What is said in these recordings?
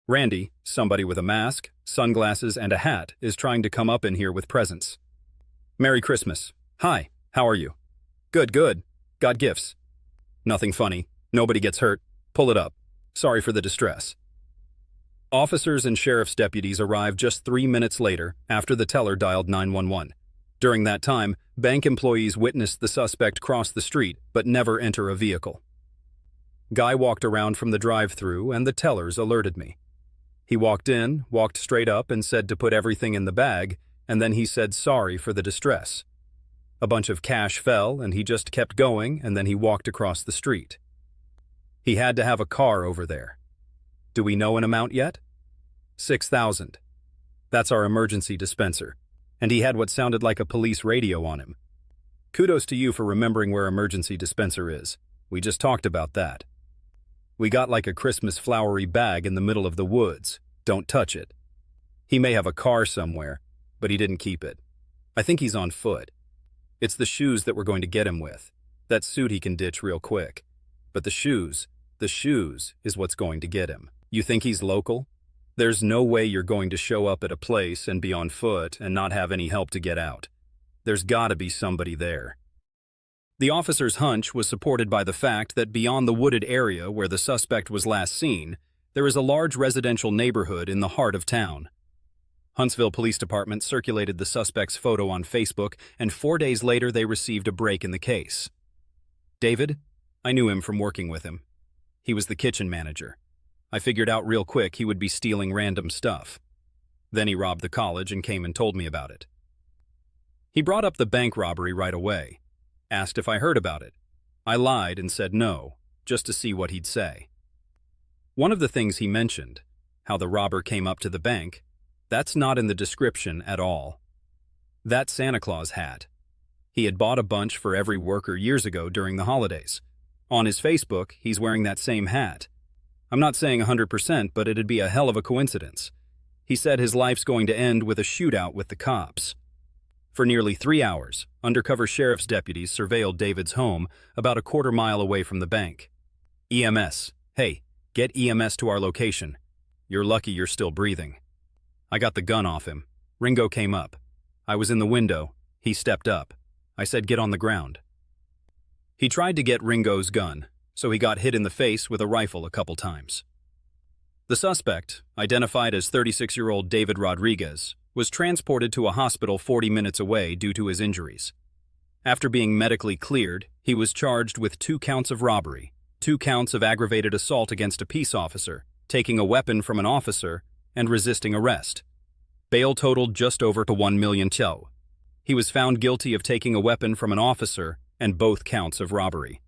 Randy, somebody with a mask, sunglasses, and a hat, is trying to come up in here with presents. Merry Christmas. Hi, how are you? Good, good. Got gifts. Nothing funny. Nobody gets hurt. Pull it up. Sorry for the distress. Officers and sheriff's deputies arrived just 3 minutes later after the teller dialed 911. During that time, bank employees witnessed the suspect cross the street but never enter a vehicle. Guy walked around from the drive-thru and the tellers alerted me. He walked in, walked straight up and said to put everything in the bag, and then he said sorry for the distress. A bunch of cash fell and he just kept going and then he walked across the street. He had to have a car over there. Do we know an amount yet? 6,000. That's our emergency dispenser. And he had what sounded like a police radio on him. Kudos to you for remembering where emergency dispenser is. We just talked about that. We got like a Christmas flowery bag in the middle of the woods. Don't touch it. He may have a car somewhere, but he didn't keep it. I think he's on foot. It's the shoes that we're going to get him with. That suit he can ditch real quick. But the shoes is what's going to get him. You think he's local? There's no way you're going to show up at a place and be on foot and not have any help to get out. There's gotta be somebody there. The officer's hunch was supported by the fact that beyond the wooded area where the suspect was last seen, there is a large residential neighborhood in the heart of town. Huntsville Police Department circulated the suspect's photo on Facebook, and 4 days later they received a break in the case. David? I knew him from working with him. He was the kitchen manager. I figured out real quick he would be stealing random stuff. Then he robbed the college and came and told me about it. He brought up the bank robbery right away. Asked if I heard about it. I lied and said no, just to see what he'd say. One of the things he mentioned, how the robber came up to the bank, that's not in the description at all. That Santa Claus hat. He had bought a bunch for every worker years ago during the holidays. On his Facebook, he's wearing that same hat. I'm not saying 100%, but it'd be a hell of a coincidence. He said his life's going to end with a shootout with the cops. For nearly 3 hours, undercover sheriff's deputies surveilled David's home about a quarter-mile away from the bank. EMS. Hey, get EMS to our location. You're lucky you're still breathing. I got the gun off him. Ringo came up. I was in the window. He stepped up. I said get on the ground. He tried to get Ringo's gun, so he got hit in the face with a rifle a couple times. The suspect, identified as 36-year-old David Rodriguez, was transported to a hospital 40 minutes away due to his injuries. After being medically cleared, he was charged with 2 counts of robbery, 2 counts of aggravated assault against a peace officer, taking a weapon from an officer, and resisting arrest. Bail totaled just over to 1 million Cho. He was found guilty of taking a weapon from an officer and both counts of robbery.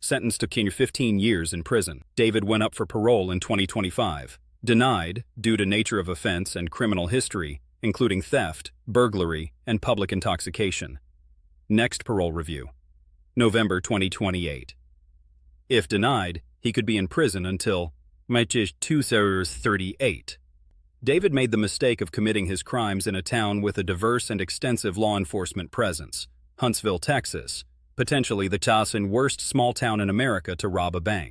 Sentenced to 15 years in prison. David went up for parole in 2025. Denied due to nature of offense and criminal history, including theft, burglary, and public intoxication. Next parole review, November 2028. If denied, he could be in prison until March 2038. David made the mistake of committing his crimes in a town with a diverse and extensive law enforcement presence, Huntsville, Texas, potentially the top and worst small town in America to rob a bank.